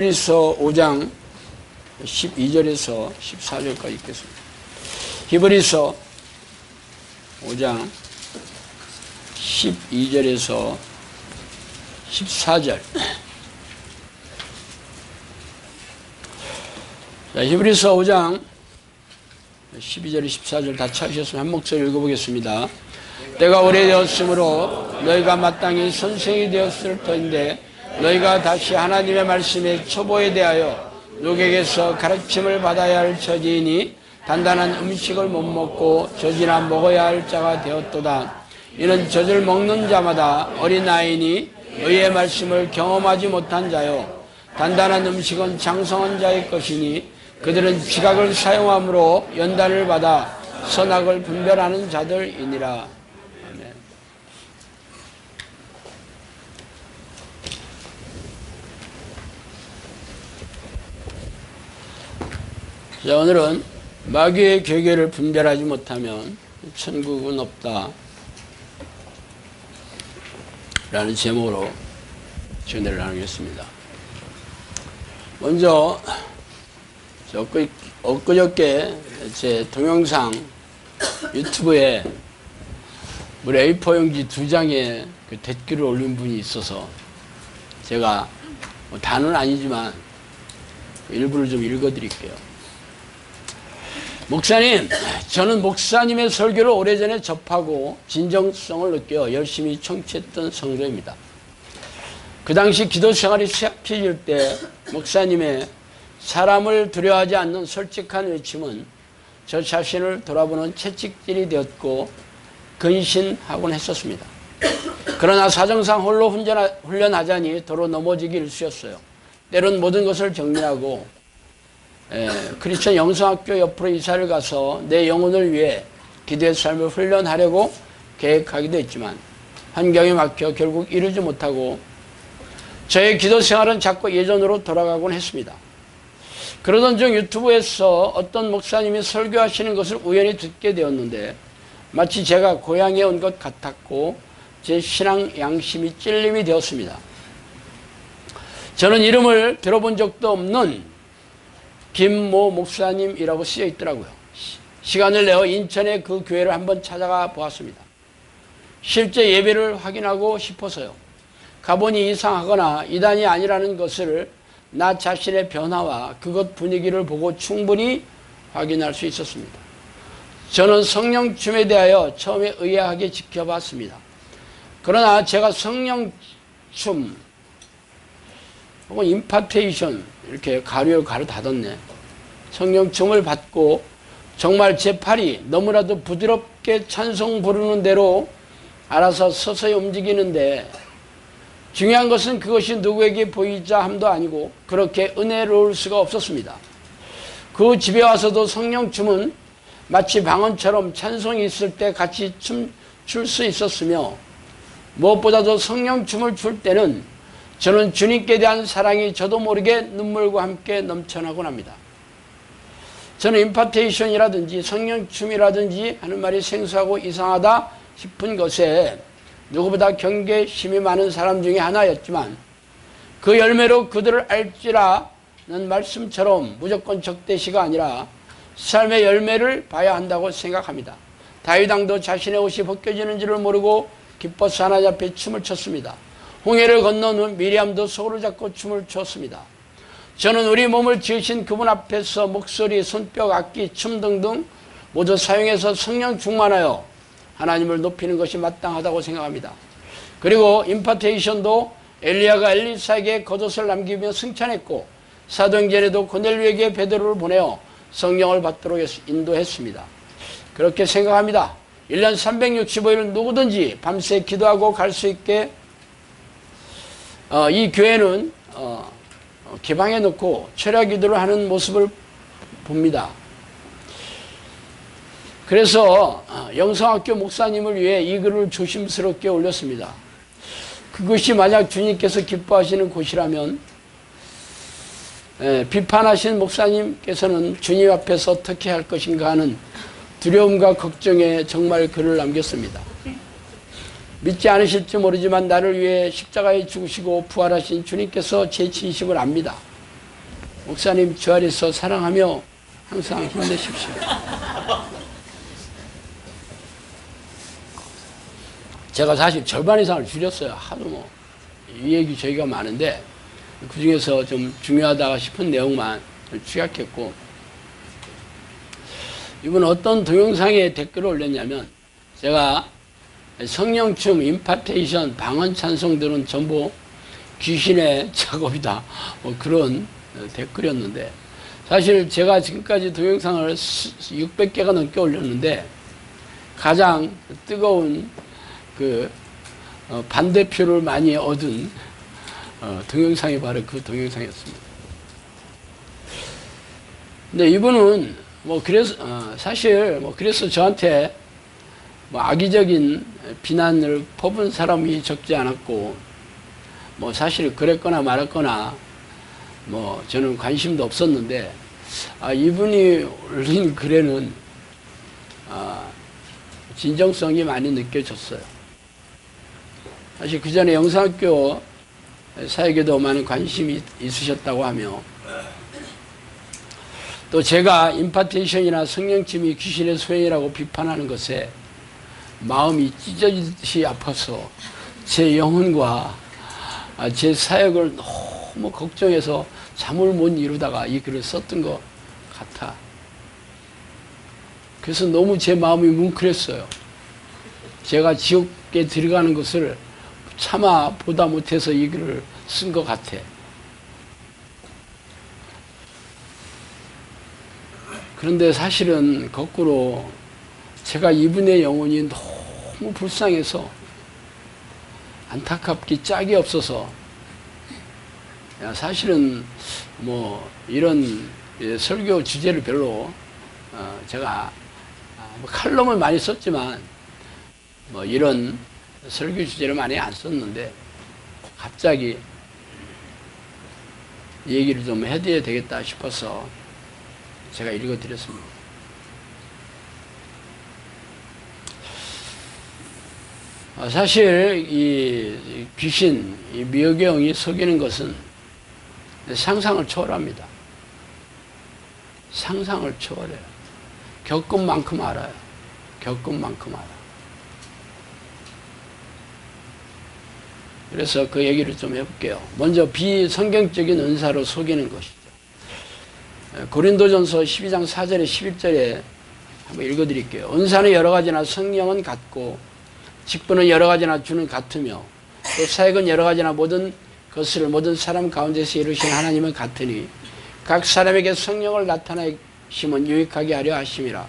히브리서 5장 12절에서 14절까지 읽겠습니다. 히브리서 5장 12절에서 14절. 자, 히브리서 5장 12절 14절 다 찾으셨으면 한 목소리 읽어보겠습니다. 때가 오래되었으므로 너희가 마땅히 선생이 되었을 터인데 너희가 다시 하나님의 말씀의 초보에 대하여 누구에게서 가르침을 받아야 할 처지이니 단단한 음식을 못 먹고 젖이나 먹어야 할 자가 되었도다. 이는 젖을 먹는 자마다 어린아이니 의의 말씀을 경험하지 못한 자요 단단한 음식은 장성한 자의 것이니 그들은 지각을 사용함으로 연단을 받아 선악을 분별하는 자들이니라. 자, 오늘은 마귀의 괴계를 분별하지 못하면 천국은 없다 라는 제목으로 전해를 나누겠습니다. 먼저 엊그저께 제 동영상 유튜브에 우리 A4 용지 2장에 그 댓글을 올린 분이 있어서 제가 다는 아니지만 일부를 좀 읽어드릴게요. 목사님, 저는 목사님의 설교를 오래전에 접하고 진정성을 느껴 열심히 청취했던 성도입니다. 그 당시 기도 생활이 시작해질 때 목사님의 사람을 두려워하지 않는 솔직한 외침은 저 자신을 돌아보는 채찍질이 되었고 근신하곤 했었습니다. 그러나 사정상 홀로 훈련하자니 도로 넘어지기 일쑤였어요. 때론 모든 것을 정리하고 크리스천 영성학교 옆으로 이사를 가서 내 영혼을 위해 기도의 삶을 훈련하려고 계획하기도 했지만 환경에 막혀 결국 이루지 못하고 저의 기도 생활은 자꾸 예전으로 돌아가곤 했습니다. 그러던 중 유튜브에서 어떤 목사님이 설교하시는 것을 우연히 듣게 되었는데 마치 제가 고향에 온 것 같았고 제 신앙 양심이 찔림이 되었습니다. 저는 이름을 들어본 적도 없는 김모 목사님이라고 쓰여 있더라고요. 시간을 내어 인천의 그 교회를 한번 찾아가 보았습니다. 실제 예배를 확인하고 싶어서요. 가보니 이상하거나 이단이 아니라는 것을 나 자신의 변화와 그것 분위기를 보고 충분히 확인할 수 있었습니다. 저는 성령춤에 대하여 처음에 의아하게 지켜봤습니다. 그러나 제가 성령춤 혹은 임파테이션 이렇게 가로 닫았네. 성령춤을 받고 정말 제 팔이 너무나도 부드럽게 찬송 부르는 대로 알아서 서서히 움직이는데 중요한 것은 그것이 누구에게 보이자 함도 아니고 그렇게 은혜로울 수가 없었습니다. 그 집에 와서도 성령춤은 마치 방언처럼 찬송이 있을 때 같이 출 수 있었으며 무엇보다도 성령춤을 출 때는 저는 주님께 대한 사랑이 저도 모르게 눈물과 함께 넘쳐나곤 합니다. 저는 임파테이션이라든지 성령춤이라든지 하는 말이 생소하고 이상하다 싶은 것에 누구보다 경계심이 많은 사람 중에 하나였지만 그 열매로 그들을 알지라는 말씀처럼 무조건 적대시가 아니라 삶의 열매를 봐야 한다고 생각합니다. 다윗 왕도 자신의 옷이 벗겨지는 줄을 모르고 기뻐서 하나님 앞에 춤을 췄습니다. 홍해를 건넌 후 미리암도 손을 잡고 춤을 췄습니다. 저는 우리 몸을 지으신 그분 앞에서 목소리, 손뼉, 악기, 춤 등등 모두 사용해서 성령 충만하여 하나님을 높이는 것이 마땅하다고 생각합니다. 그리고 임파테이션도 엘리야가 엘리사에게 겉옷을 남기며 승천했고 사도행전에도 고넬료에게 베드로를 보내어 성령을 받도록 인도했습니다. 그렇게 생각합니다. 1년 365일 누구든지 밤새 기도하고 갈 수 있게 이 교회는 개방해 놓고 철야 기도를 하는 모습을 봅니다. 그래서 영성학교 목사님을 위해 이 글을 조심스럽게 올렸습니다. 그것이 만약 주님께서 기뻐하시는 곳이라면 비판하신 목사님께서는 주님 앞에서 어떻게 할 것인가 하는 두려움과 걱정에 정말 글을 남겼습니다. 믿지 않으실지 모르지만 나를 위해 십자가에 죽으시고 부활하신 주님께서 제 진심을 압니다. 목사님 주 안에서 사랑하며 항상 힘내십시오. 제가 사실 절반 이상을 줄였어요. 하도 이 얘기 저희가 많은데 그 중에서 좀 중요하다 싶은 내용만 취약했고, 이번 어떤 동영상에 댓글을 올렸냐면, 제가 성령춤, 임파테이션, 방언 찬송들은 전부 귀신의 작업이다, 그런 댓글이었는데, 사실 제가 지금까지 동영상을 600개가 넘게 올렸는데 가장 뜨거운 반대표를 많이 얻은 동영상이 바로 그 동영상이었습니다. 근데 이분은 그래서 저한테 악의적인 비난을 퍼부은 사람이 적지 않았고, 사실 그랬거나 말았거나 저는 관심도 없었는데, 이분이 올린 글에는 진정성이 많이 느껴졌어요. 사실 그 전에 영상학교 사역에도 많은 관심이 있으셨다고 하며, 또 제가 임파테이션이나 성령침이 귀신의 소행이라고 비판하는 것에 마음이 찢어지듯이 아파서 제 영혼과 제 사역을 너무 걱정해서 잠을 못 이루다가 이 글을 썼던 것 같아. 그래서 너무 제 마음이 뭉클했어요. 제가 지옥에 들어가는 것을 차마 보다 못해서 이 글을 쓴 것 같아. 그런데 사실은 거꾸로 제가 이분의 영혼이 너무 불쌍해서 안타깝기 짝이 없어서, 사실은 이런 설교 주제를 별로 제가 칼럼을 많이 썼지만 이런 설교 주제를 많이 안 썼는데, 갑자기 얘기를 좀 해드려야 되겠다 싶어서 제가 읽어드렸습니다. 사실 이 귀신, 이 미혹의 속이는 것은 상상을 초월합니다. 상상을 초월해요. 겪은 만큼 알아요. 겪은 만큼 알아. 그래서 그 얘기를 좀 해볼게요. 먼저 비성경적인 은사로 속이는 것이죠. 고린도전서 12장 4절에 11절에 한번 읽어드릴게요. 은사는 여러 가지나 성령은 같고, 직분은 여러 가지나 주는 같으며, 또 사역은 여러 가지나 모든 것을 모든 사람 가운데서 이루신 하나님은 같으니, 각 사람에게 성령을 나타내심은 유익하게 하려 하심이라.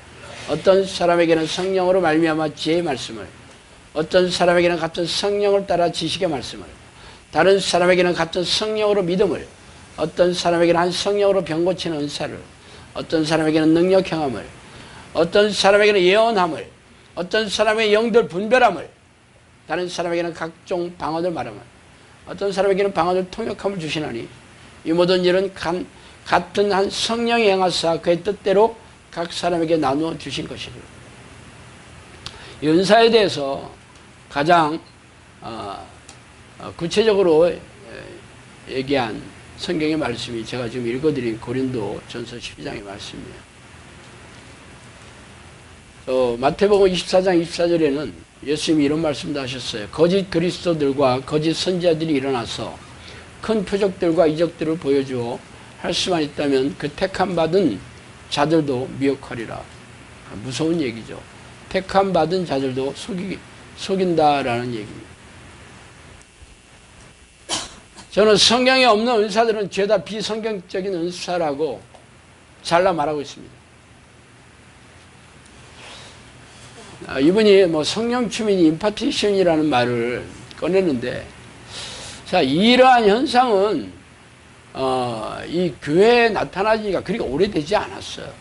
어떤 사람에게는 성령으로 말미암아 지혜의 말씀을, 어떤 사람에게는 같은 성령을 따라 지식의 말씀을, 다른 사람에게는 같은 성령으로 믿음을, 어떤 사람에게는 한 성령으로 병 고치는 은사를, 어떤 사람에게는 능력 행함을, 어떤 사람에게는 예언함을, 어떤 사람의 영들 분별함을, 다른 사람에게는 각종 방언을 말함을, 어떤 사람에게는 방언을 통역함을 주시나니, 이 모든 일은 같은 한 성령이 행하사 그의 뜻대로 각 사람에게 나누어 주신 것이니. 이 은사에 대해서 가장 구체적으로 얘기한 성경의 말씀이 제가 지금 읽어드린 고린도 전서 12장의 말씀이에요. 마태복음 24장 24절에는 예수님이 이런 말씀도 하셨어요. 거짓 그리스도들과 거짓 선지자들이 일어나서 큰 표적들과 이적들을 보여주어 할 수만 있다면 그 택함 받은 자들도 미혹하리라. 무서운 얘기죠. 택함 받은 자들도 속인다라는 얘기입니다. 저는 성경에 없는 은사들은 죄다 비성경적인 은사라고 잘라 말하고 있습니다. 이분이 성령춤이니 임파테이션이라는 말을 꺼내는데, 자, 이러한 현상은 이 교회에 나타나지가 그렇게 오래되지 않았어요.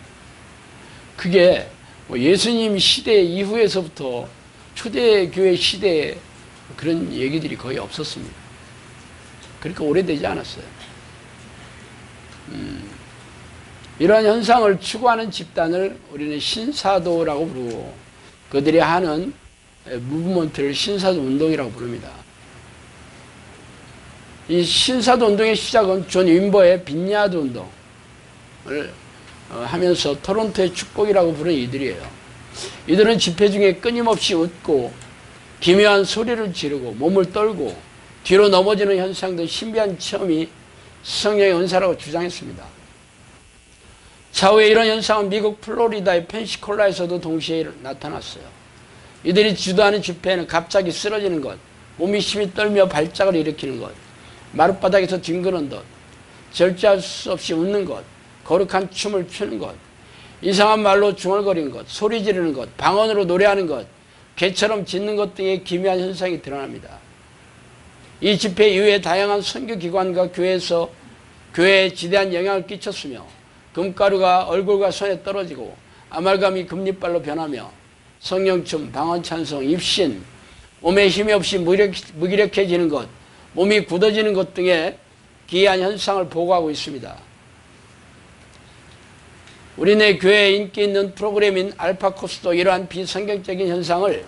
그게 예수님 시대 이후에서부터 초대교회 시대에 그런 얘기들이 거의 없었습니다. 그렇게 오래되지 않았어요. 이러한 현상을 추구하는 집단을 우리는 신사도라고 부르고, 그들이 하는 무브먼트를 신사도 운동이라고 부릅니다. 이 신사도 운동의 시작은 존 윈버의 빈야드 운동, 하면서 토론토의 축복이라고 부르는 이들이에요. 이들은 집회 중에 끊임없이 웃고 기묘한 소리를 지르고 몸을 떨고 뒤로 넘어지는 현상 등 신비한 체험이 성령의 은사라고 주장했습니다. 차후에 이런 현상은 미국 플로리다의 펜시콜라에서도 동시에 나타났어요. 이들이 주도하는 집회에는 갑자기 쓰러지는 것, 몸이 힘이 떨며 발작을 일으키는 것, 마룻바닥에서 뒹구는 것, 절제할 수 없이 웃는 것, 거룩한 춤을 추는 것, 이상한 말로 중얼거리는 것, 소리 지르는 것, 방언으로 노래하는 것, 개처럼 짖는 것 등의 기묘한 현상이 드러납니다. 이 집회 이후에 다양한 선교기관과 교회에 지대한 영향을 끼쳤으며 금가루가 얼굴과 손에 떨어지고 아말감이 금리빨로 변하며 성령춤, 방언찬송, 입신, 몸에 힘이 없이 무기력해지는 것, 몸이 굳어지는 것 등의 기이한 현상을 보고하고 있습니다. 우리네 교회에 인기 있는 프로그램인 알파코스도 이러한 비성경적인 현상을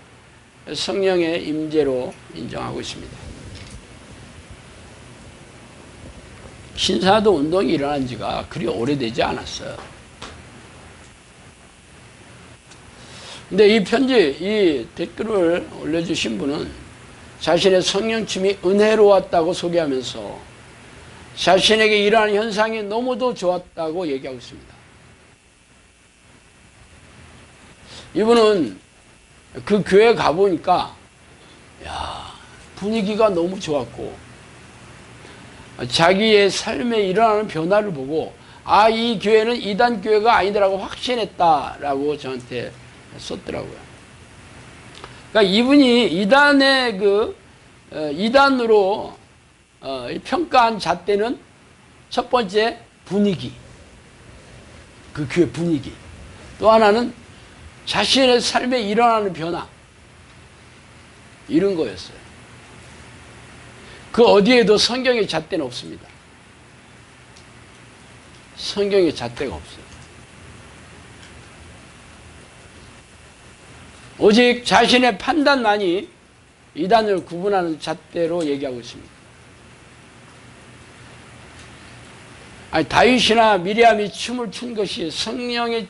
성령의 임재로 인정하고 있습니다. 신사도 운동이 일어난 지가 그리 오래되지 않았어요. 근데 이 편지, 이 댓글을 올려주신 분은 자신의 성령춤이 은혜로웠다고 소개하면서 자신에게 이러한 현상이 너무도 좋았다고 얘기하고 있습니다. 이분은 그 교회 가보니까 분위기가 너무 좋았고 자기의 삶에 일어나는 변화를 보고 이 교회는 이단 교회가 아니더라고 확신했다라고 저한테 썼더라고요. 그러니까 이분이 이단으로 평가한 잣대는 첫 번째 분위기, 그 교회 분위기, 또 하나는 자신의 삶에 일어나는 변화, 이런 거였어요. 그 어디에도 성경의 잣대는 없습니다. 성경의 잣대가 없어요. 오직 자신의 판단만이 이단을 구분하는 잣대로 얘기하고 있습니다. 다윗이나 미리암이 춤을 춘 것이 성령의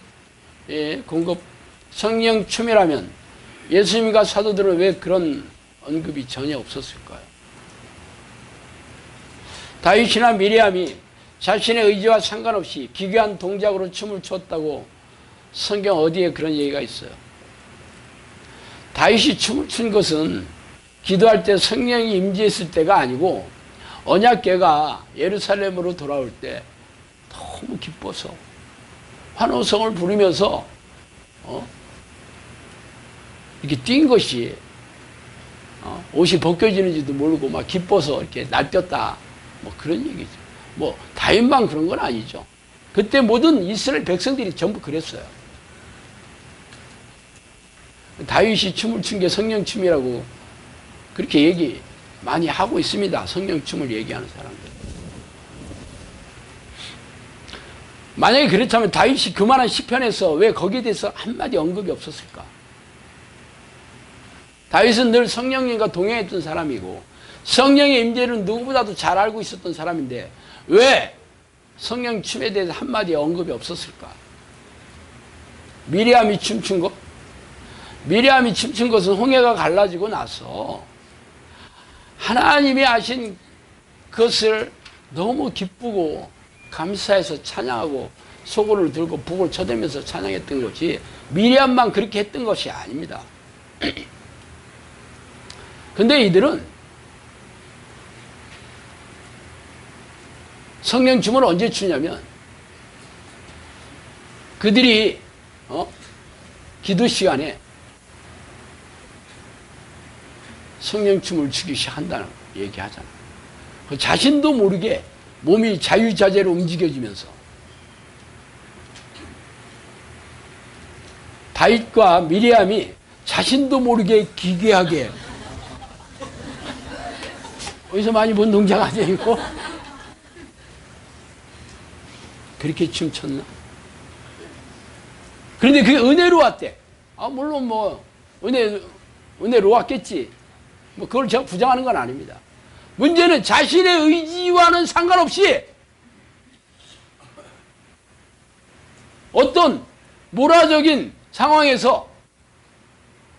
성령 춤이라면 예수님과 사도들은 왜 그런 언급이 전혀 없었을까요? 다윗이나 미리암이 자신의 의지와 상관없이 기괴한 동작으로 춤을 췄다고 성경 어디에 그런 얘기가 있어요? 다윗이 춤을 춘 것은 기도할 때 성령이 임재했을 때가 아니고 언약궤가 예루살렘으로 돌아올 때 너무 기뻐서 환호성을 부르면서 이렇게 뛴 것이 옷이 벗겨지는지도 모르고 막 기뻐서 이렇게 날뛰었다, 뭐 그런 얘기죠. 뭐 다윗만 그런 건 아니죠. 그때 모든 이스라엘 백성들이 전부 그랬어요. 다윗이 춤을 춘 게 성령춤이라고 그렇게 얘기 많이 하고 있습니다. 성령춤을 얘기하는 사람들. 만약에 그렇다면 다윗이 그만한 시편에서 왜 거기에 대해서 한마디 언급이 없었을까? 다윗은 늘 성령님과 동행했던 사람이고 성령의 임재를 누구보다도 잘 알고 있었던 사람인데 왜 성령춤에 대해서 한마디 언급이 없었을까? 미리암이 춤춘 것? 미리암이 춤춘 것은 홍해가 갈라지고 나서 하나님이 하신 것을 너무 기쁘고 감사해서 찬양하고 소고를 들고 북을 쳐대면서 찬양했던 것이 미리암만 그렇게 했던 것이 아닙니다. 근데 이들은 성령춤을 언제 추냐면 그들이 기도 시간에 성령춤을 추기 시작한다는 얘기하잖아. 자신도 모르게 몸이 자유자재로 움직여지면서 다윗과 미리암이 자신도 모르게 기괴하게 어디서 많이 본 동작 아니고 그렇게 춤췄나? 그런데 그게 은혜로웠대. 물론 뭐 은혜로웠겠지. 뭐 그걸 제가 부정하는 건 아닙니다. 문제는 자신의 의지와는 상관없이 어떤 모라적인 상황에서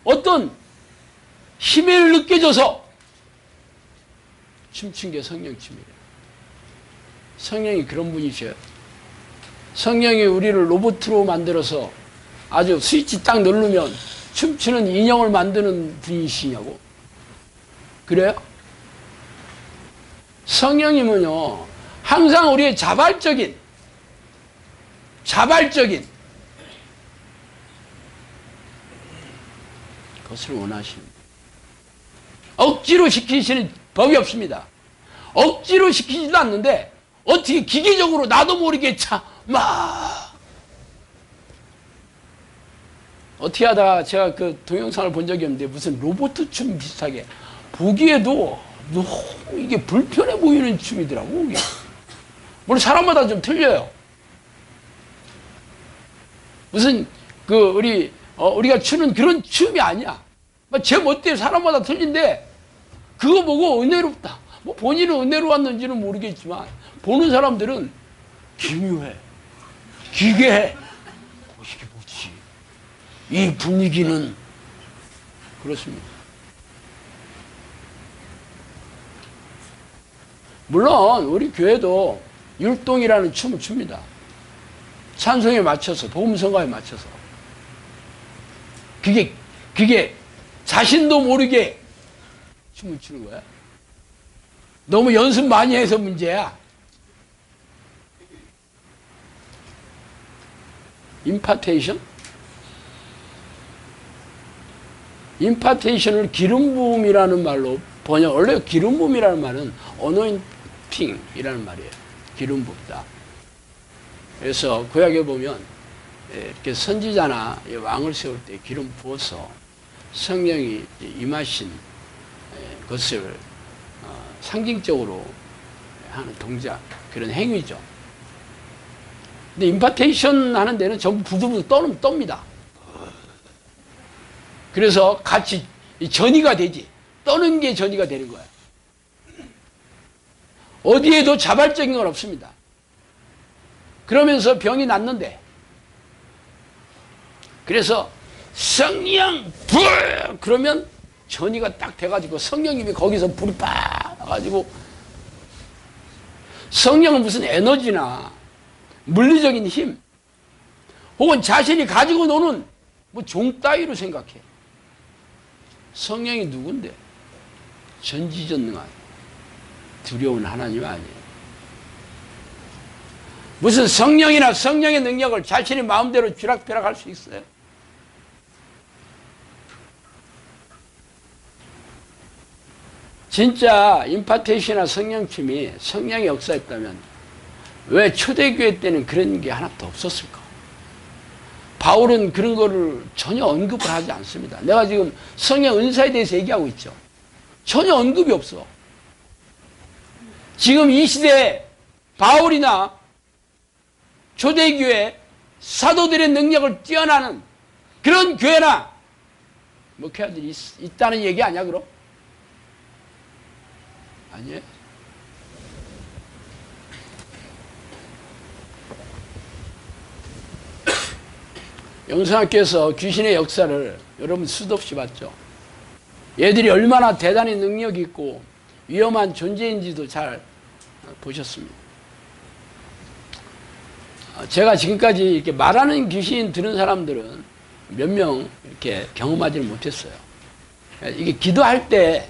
어떤 힘을 느껴져서 춤춘 게 성령 춤이래요. 성령이 그런 분이셔요. 성령이 우리를 로봇으로 만들어서 아주 스위치 딱 누르면 춤추는 인형을 만드는 분이시냐고. 그래요? 성령님은요, 항상 우리의 자발적인 것을 원하십니다. 억지로 시키시는 법이 없습니다. 억지로 시키지도 않는데 어떻게 기계적으로 나도 모르게 어떻게 하다가 제가 그 동영상을 본 적이 없는데 무슨 로봇 춤 비슷하게 보기에도 너무 이게 불편해 보이는 춤이더라고. 이게. 물론 사람마다 좀 틀려요. 무슨 우리가 추는 그런 춤이 아니야. 제 멋대로 사람마다 틀린데 그거 보고 은혜롭다. 뭐 본인은 은혜로웠는지는 모르겠지만 보는 사람들은 기묘해, 기괴해. 이게 뭐지? 이 분위기는 그렇습니다. 물론 우리 교회도 율동이라는 춤을 춥니다. 찬송에 맞춰서, 복음성가에 맞춰서. 그게 자신도 모르게 춤을 추는 거야. 너무 연습 많이 해서 문제야. 임파테이션? 임파테이션을 기름 부음이라는 말로 원래 기름 부음이라는 말은 어노인팅이라는 말이에요. 기름 붓다. 그래서 구약에 보면 이렇게 선지자나 왕을 세울 때 기름 부어서 성령이 임하신 것을 상징적으로 하는 동작, 그런 행위죠. 근데 임파테이션 하는 데는 전부 부두부두 떱니다. 그래서 같이 전이가 되지. 떠는 게 전이가 되는 거야. 어디에도 자발적인 건 없습니다. 그러면서 병이 낫는데. 그래서 성령 불! 그러면 전이가 딱 돼가지고 성령님이 거기서 불이 팍 나가지고 성령은 무슨 에너지나 물리적인 힘 혹은 자신이 가지고 노는 뭐 종 따위로 생각해. 성령이 누군데? 전지전능한 두려운 하나님 아니에요. 무슨 성령이나 성령의 능력을 자신의 마음대로 쥐락펴락할 수 있어요? 진짜 임파테이션이나 성령춤이 성령의 역사였다면 왜 초대교회 때는 그런 게 하나도 없었을까? 바울은 그런 거를 전혀 언급을 하지 않습니다. 내가 지금 성령 은사에 대해서 얘기하고 있죠. 전혀 언급이 없어. 지금 이 시대에 바울이나 초대교회 사도들의 능력을 뛰어나는 그런 교회나 목회자들이 있다는 얘기 아니야 그럼? 아니에요. 영성학교에서 귀신의 역사를 여러분 수도 없이 봤죠. 얘들이 얼마나 대단히 능력이 있고 위험한 존재인지도 잘 보셨습니다. 제가 지금까지 이렇게 말하는 귀신 들은 사람들은 몇 명 이렇게 경험하지는 못했어요. 이게 기도할 때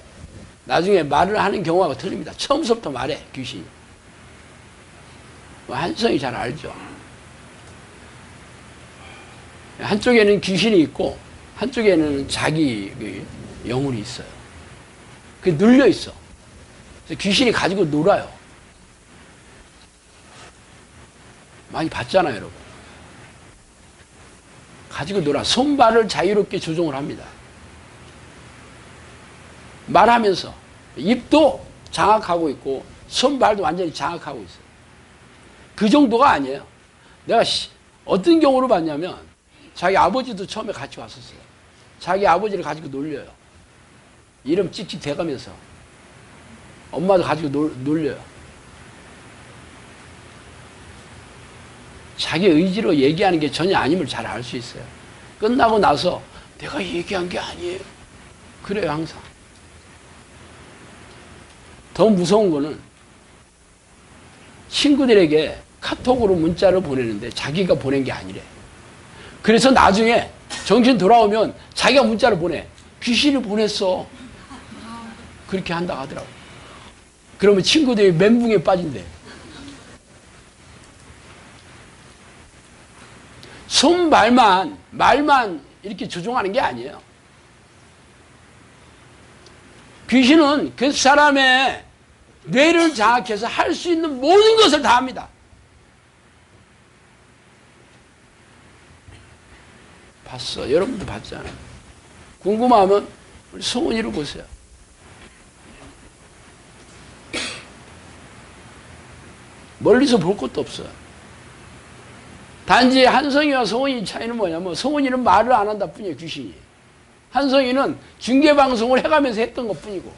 나중에 말을 하는 경우가 틀립니다. 처음부터 말해, 귀신이. 한성이 잘 알죠. 한쪽에는 귀신이 있고 한쪽에는 자기 영혼이 있어요. 그게 눌려 있어. 그래서 귀신이 가지고 놀아요. 많이 봤잖아요, 여러분. 가지고 놀아. 손발을 자유롭게 조종을 합니다. 말하면서 입도 장악하고 있고 손발도 완전히 장악하고 있어요. 그 정도가 아니에요. 내가 어떤 경우로 봤냐면 자기 아버지도 처음에 같이 왔었어요. 자기 아버지를 가지고 놀려요. 이름 찍찍 대가면서 엄마도 가지고 놀려요. 자기 의지로 얘기하는 게 전혀 아님을 잘 알 수 있어요. 끝나고 나서 내가 얘기한 게 아니에요. 그래요, 항상. 더 무서운 거는 친구들에게 카톡으로 문자를 보내는데 자기가 보낸 게 아니래. 그래서 나중에 정신 돌아오면 자기가 문자를 보내. 귀신이 보냈어. 그렇게 한다고 하더라고. 그러면 친구들이 멘붕에 빠진대. 말만 이렇게 조종하는 게 아니에요. 귀신은 그 사람의 뇌를 장악해서 할 수 있는 모든 것을 다 합니다. 봤어. 여러분도 봤잖아요. 궁금하면 우리 성훈이를 보세요. 멀리서 볼 것도 없어요. 단지 한성이와 성훈이 차이는 뭐냐면 성훈이는 말을 안 한다 뿐이에요. 귀신이. 한성이는 중계방송을 해가면서 했던 것 뿐이고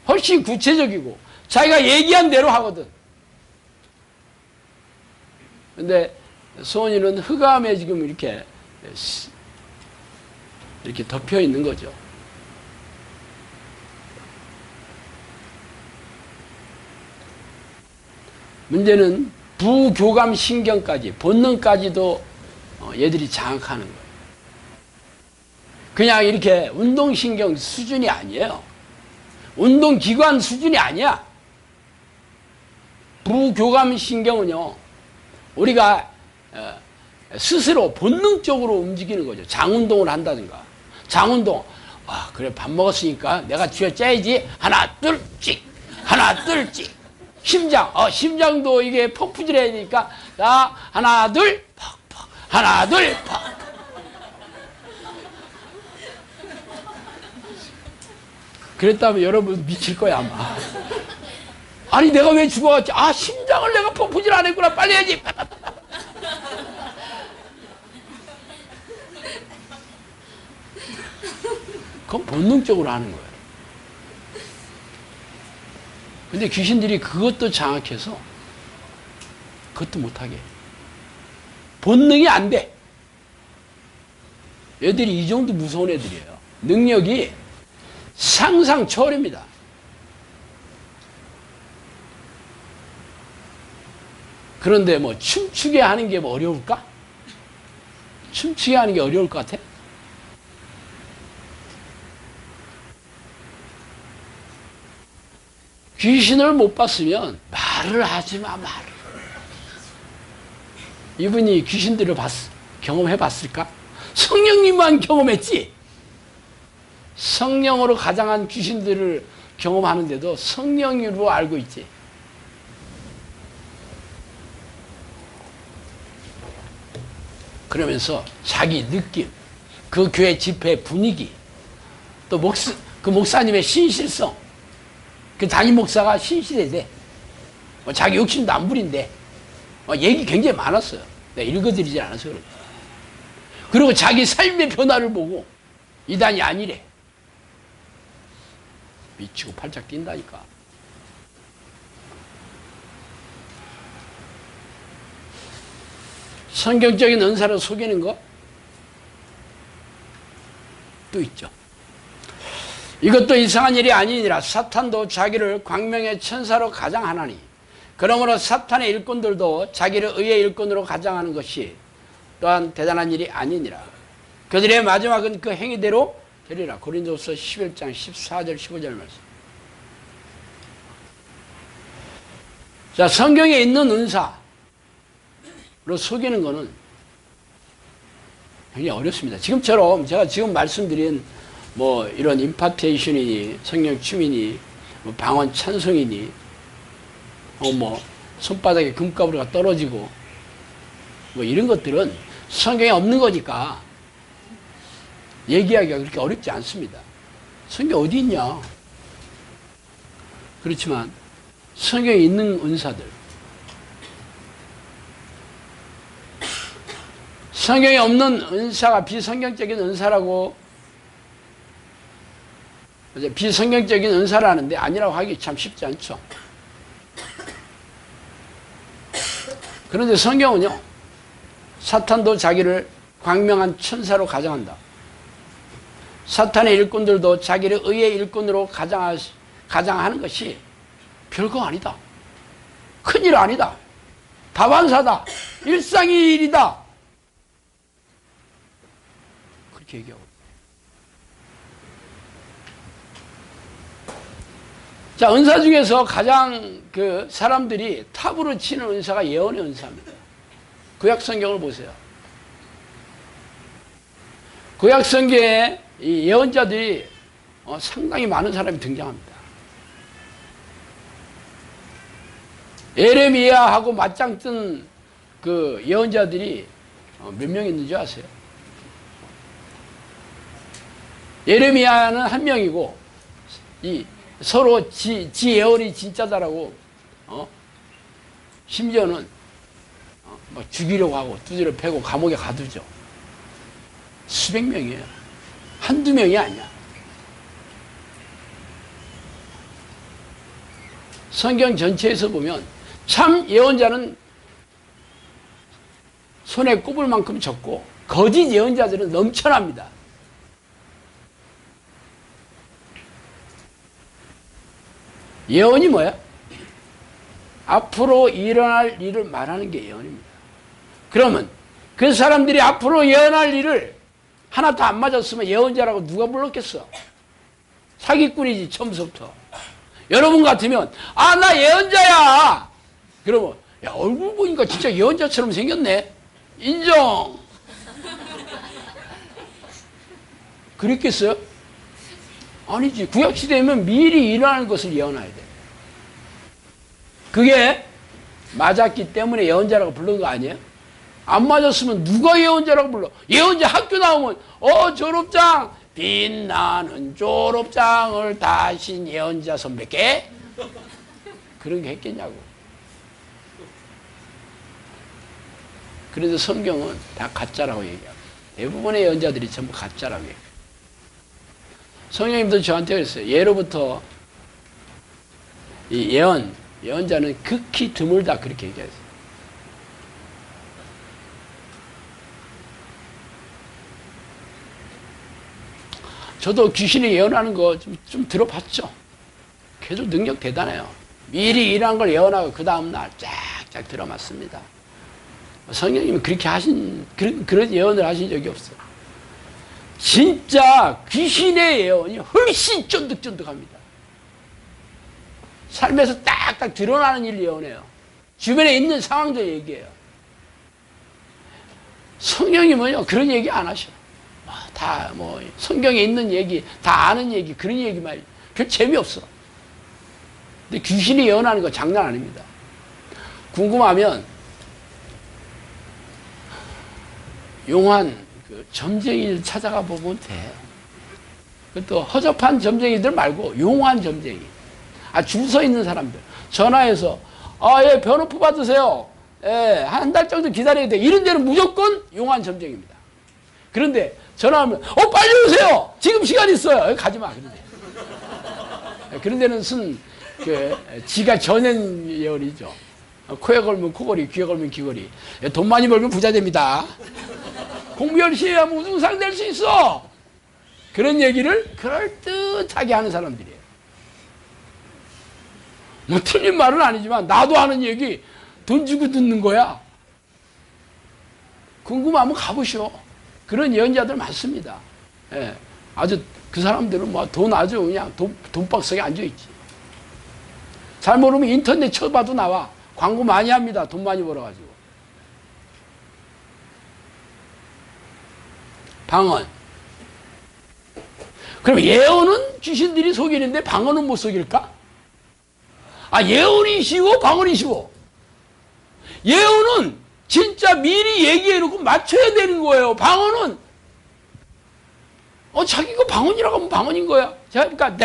훨씬 구체적이고 자기가 얘기한 대로 하거든. 근데 성훈이는 흑암에 지금 이렇게 덮여 있는 거죠. 문제는 부교감 신경까지, 본능까지도 얘들이 장악하는 거예요. 그냥 이렇게 운동신경 수준이 아니에요. 운동기관 수준이 아니야. 부교감 신경은요, 우리가 스스로 본능적으로 움직이는 거죠. 장운동을 한다든가. 장운동. 아, 그래, 밥 먹었으니까 내가 쥐어짜야지. 하나, 둘, 찍. 하나, 둘, 찍. 심장도 이게 퍽푸질해야 되니까. 자, 하나, 둘, 퍽퍽. 하나, 둘, 퍽. 그랬다면 여러분 미칠 거야, 아마. 아니, 내가 왜 죽어갔지? 아, 심장을 내가 퍽푸질 안 했구나. 빨리 해야지. 그건 본능적으로 하는 거예요. 근데 귀신들이 그것도 장악해서 그것도 못하게 해요. 본능이 안 돼. 애들이 이 정도 무서운 애들이에요. 능력이 상상 초월입니다. 그런데 뭐 춤추게 하는 게 뭐 어려울까? 춤추게 하는 게 어려울 것 같아? 귀신을 못 봤으면 말을 하지 마, 말을. 이분이 귀신들을 경험해 봤을까? 성령님만 경험했지. 성령으로 가장한 귀신들을 경험하는데도 성령으로 알고 있지. 그러면서 자기 느낌, 그 교회 집회 분위기, 또 그 목사님의 신실성, 그 담임 목사가 신실해야 돼. 자기 욕심도 안 부린대. 얘기 굉장히 많았어요. 내가 읽어드리지 않아서 그래. 그리고 자기 삶의 변화를 보고 이단이 아니래. 미치고 팔짝 뛴다니까. 성경적인 은사를 속이는 거 또 있죠. 이것도 이상한 일이 아니니라. 사탄도 자기를 광명의 천사로 가장하나니 그러므로 사탄의 일꾼들도 자기를 의의 일꾼으로 가장하는 것이 또한 대단한 일이 아니니라. 그들의 마지막은 그 행위대로 되리라. 고린도서 11장 14절 15절 말씀. 자, 성경에 있는 은사로 속이는 거는 굉장히 어렵습니다. 지금처럼 제가 지금 말씀드린 뭐 이런 임파테이션이니 성령 춤이니 뭐 방언 찬송이니 뭐 손바닥에 금가루가 떨어지고 뭐 이런 것들은 성경에 없는 거니까 얘기하기가 그렇게 어렵지 않습니다. 성경 어디 있냐? 그렇지만 성경에 있는 은사들, 성경에 없는 은사가 비성경적인 은사라고, 비성경적인 은사라는데 아니라고 하기 참 쉽지 않죠. 그런데 성경은요, 사탄도 자기를 광명한 천사로 가장한다. 사탄의 일꾼들도 자기를 의의 일꾼으로 가장하는 것이 별거 아니다. 큰일 아니다. 다반사다. 일상의 일이다. 그렇게 얘기하고. 자, 은사 중에서 가장 사람들이 탑으로 치는 은사가 예언의 은사입니다. 구약 성경을 보세요. 구약 성경에 이 예언자들이 상당히 많은 사람이 등장합니다. 예레미야하고 맞짱 뜬 그 예언자들이 몇 명 있는지 아세요? 예레미야는 한 명이고, 서로 지 예언이 진짜다라고, 심지어는 막 죽이려고 하고 두드려 패고 감옥에 가두죠. 수백 명이에요. 한두 명이 아니야. 성경 전체에서 보면 참 예언자는 손에 꼽을 만큼 적고 거짓 예언자들은 넘쳐납니다. 예언이 뭐야? 앞으로 일어날 일을 말하는 게 예언입니다. 그러면 그 사람들이 앞으로 예언할 일을 하나도 안 맞았으면 예언자라고 누가 불렀겠어? 사기꾼이지, 처음부터. 여러분 같으면, 아, 나 예언자야! 그러면, 야, 얼굴 보니까 진짜 예언자처럼 생겼네? 인정! 그랬겠어요? 아니지. 구약시대면 미리 일어나는 것을 예언해야 돼. 그게 맞았기 때문에 예언자라고 부른 거 아니에요? 안 맞았으면 누가 예언자라고 불러? 예언자 학교 나오면 졸업장 빛나는 졸업장을 다신 예언자 선배께 그런 게 했겠냐고. 그래서 성경은 다 가짜라고 얘기하고 대부분의 예언자들이 전부 가짜라고 얘기해요. 성령님도 저한테 그랬어요. 예로부터 이 예언자는 극히 드물다 그렇게 얘기했어요. 저도 귀신이 예언하는 거 좀 들어봤죠. 걔도 능력 대단해요. 미리 일한 걸 예언하고 그 다음날 쫙쫙 들어맞습니다. 성령님은 그렇게 그런 예언을 하신 적이 없어요. 진짜 귀신의 예언이 훨씬 쫀득쫀득합니다. 삶에서 딱딱 드러나는 일 예언해요. 주변에 있는 상황들 얘기해요. 성령님은요, 그런 얘기 안 하셔. 다 성경에 있는 얘기, 다 아는 얘기, 그런 얘기만, 별 재미없어. 근데 귀신이 예언하는 거 장난 아닙니다. 궁금하면, 용한 점쟁이를 찾아가 보면 돼. 그것도 허접한 점쟁이들 말고 용한 점쟁이. 줄 서 있는 사람들. 전화해서, 예, 변호프 받으세요. 예, 한 달 정도 기다려야 돼. 이런 데는 무조건 용한 점쟁이입니다. 그런데 전화하면, 빨리 오세요! 지금 시간 있어요! 가지 마. 그런 데는 지가 전hen 예언이죠. 코에 걸면 코걸이, 귀에 걸면 귀걸이. 돈 많이 벌면 부자 됩니다. 공부 열심히 하면 우승상 될 수 있어. 그런 얘기를 그럴듯하게 하는 사람들이에요. 틀린 말은 아니지만 나도 하는 얘기 돈 주고 듣는 거야. 궁금하면 가보시오. 그런 예언자들 많습니다. 예, 아주 그 사람들은 돈 아주 그냥 돈박스에 앉아있지. 잘 모르면 인터넷 쳐봐도 나와. 광고 많이 합니다. 돈 많이 벌어가지고. 방언. 그럼 예언은 귀신들이 속이는데 방언은 못 속일까? 예언이 쉬워? 방언이 쉬워? 예언은 진짜 미리 얘기해놓고 맞춰야 되는 거예요. 방언은 자기가 방언이라고 하면 방언인 거야. 그러니까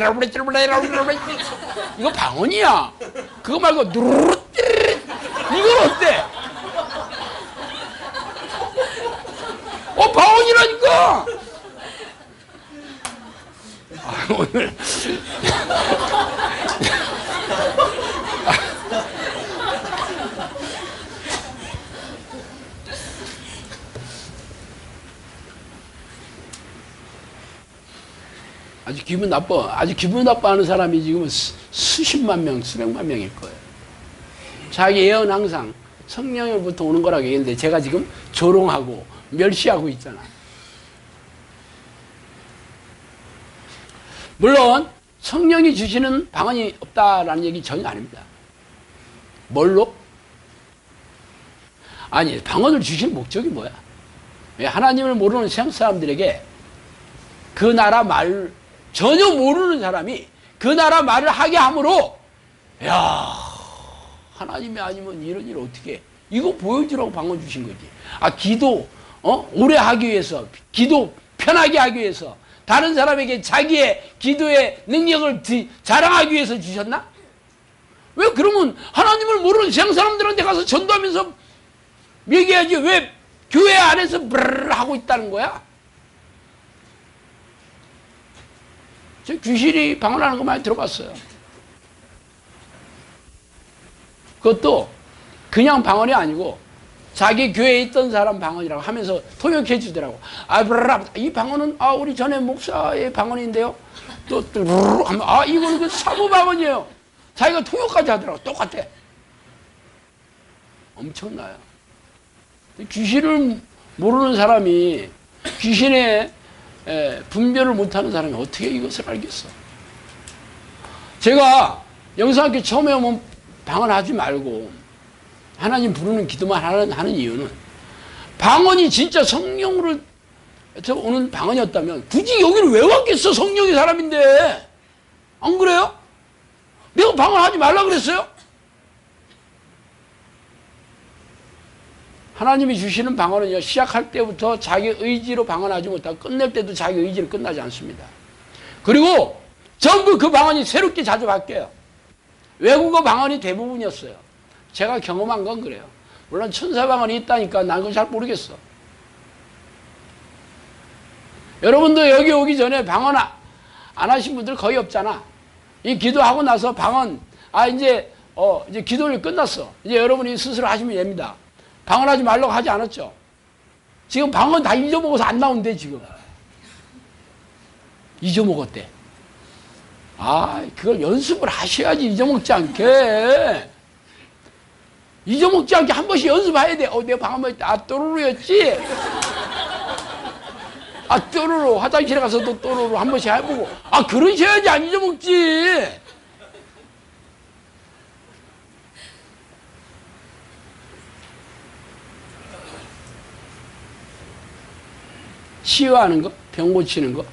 이거 방언이야. 그거 말고 누르르 이건 어때? 방언이라니까. 오늘 아주 기분 나빠. 아주 기분 나빠하는 사람이 지금 수십만 명, 수백만 명일 거예요. 자기 예언 항상 성령으로부터 오는 거라고 얘기했는데 제가 지금 조롱하고 멸시하고 있잖아. 물론 성령이 주시는 방언이 없다라는 얘기 전혀 아닙니다. 뭘로? 아니, 방언을 주신 목적이 뭐야? 하나님을 모르는 세상 사람들에게 그 나라 말 전혀 모르는 사람이 그 나라 말을 하게 함으로, 야, 하나님이 아니면 이런 일 어떻게 해? 이거 보여주라고 방언 주신 거지. 아, 기도 오래 하기 위해서, 기도 편하게 하기 위해서, 다른 사람에게 자기의 기도의 능력을 자랑하기 위해서 주셨나? 왜 그러면 하나님을 모르는 세상 사람들한테 가서 전도하면서 얘기해야지. 왜 교회 안에서 브르르 하고 있다는 거야? 저 귀신이 방언하는 거 많이 들어봤어요. 그것도 그냥 방언이 아니고 자기 교회에 있던 사람 방언이라고 하면서 통역해 주더라고. 아, 브르르, 이 방언은 우리 전에 목사의 방언인데요. 또 브르르 하면 이거는 그 사부 방언이에요. 자기가 통역까지 하더라고. 똑같아. 엄청나요. 귀신을 모르는 사람이, 귀신의 분별을 못하는 사람이 어떻게 이것을 알겠어? 제가 영상학교 처음에 오면 방언하지 말고 하나님 부르는 기도만 하는 이유는, 방언이 진짜 성령으로 오는 방언이었다면 굳이 여기를 왜 왔겠어? 성령의 사람인데. 안 그래요? 내가 방언하지 말라 그랬어요? 하나님이 주시는 방언은요, 시작할 때부터 자기 의지로 방언하지 못하고 끝낼 때도 자기 의지로 끝나지 않습니다. 그리고 전부 그 방언이 새롭게 자주 바뀌어요. 외국어 방언이 대부분이었어요. 제가 경험한 건 그래요. 물론 천사 방언이 있다니까 난 그건 잘 모르겠어. 여러분도 여기 오기 전에 방언 안 하신 분들 거의 없잖아. 이 기도하고 나서 방언, 이제 기도를 끝났어. 이제 여러분이 스스로 하시면 됩니다. 방언하지 말라고 하지 않았죠? 지금 방언 다 잊어먹어서 안 나온대, 지금. 잊어먹었대. 그걸 연습을 하셔야지 잊어먹지 않게. 잊어먹지 않게 한 번씩 연습해야 돼. 내가 방언 했다. 또르르였지? 또르르. 화장실에 가서도 또르르 한 번씩 해보고. 그러셔야지 안 잊어먹지. 치유하는 거, 병 고치는 거,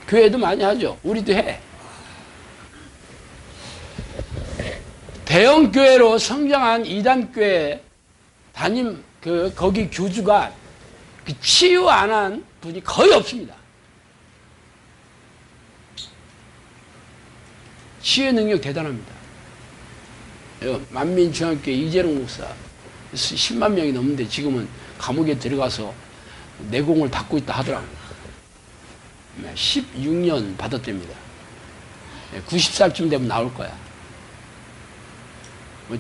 교회도 많이 하죠. 우리도 해. 대형 교회로 성장한 이단 교회 거기 교주가 치유 안 한 분이 거의 없습니다. 치유 능력 대단합니다. 만민중앙교회 이재룡 목사 10만 명이 넘는데 지금은 감옥에 들어가서 내공을 닦고 있다 하더라고요. 16년 받았답니다. 90살쯤 되면 나올 거야.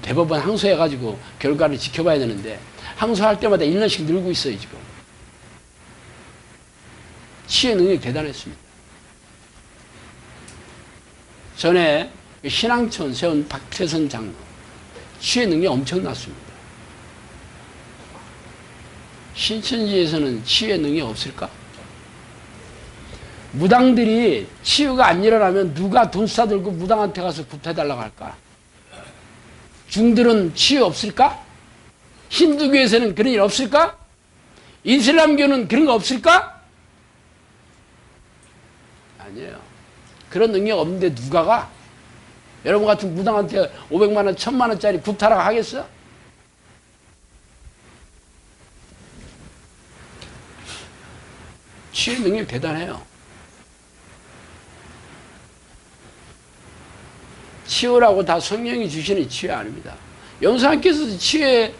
대법원 항소해가지고 결과를 지켜봐야 되는데 항소할 때마다 1년씩 늘고 있어요, 지금. 치유 능력이 대단했습니다. 전에 신앙촌 세운 박태선 장로, 치유 능력이 엄청났습니다. 신천지에서는 치유의 능력이 없을까? 무당들이 치유가 안 일어나면 누가 돈 싸들고 무당한테 가서 굽혀달라고 할까? 중들은 치유 없을까? 힌두교에서는 그런 일 없을까? 이슬람교는 그런 거 없을까? 아니에요. 그런 능력 없는데 누가 가? 여러분 같은 무당한테 500만 원, 1000만 원짜리 굽타라고 하겠어? 치유 능력이 대단해요. 치유라고 다 성령이 주시는 치유 아닙니다. 영상께서도 치유에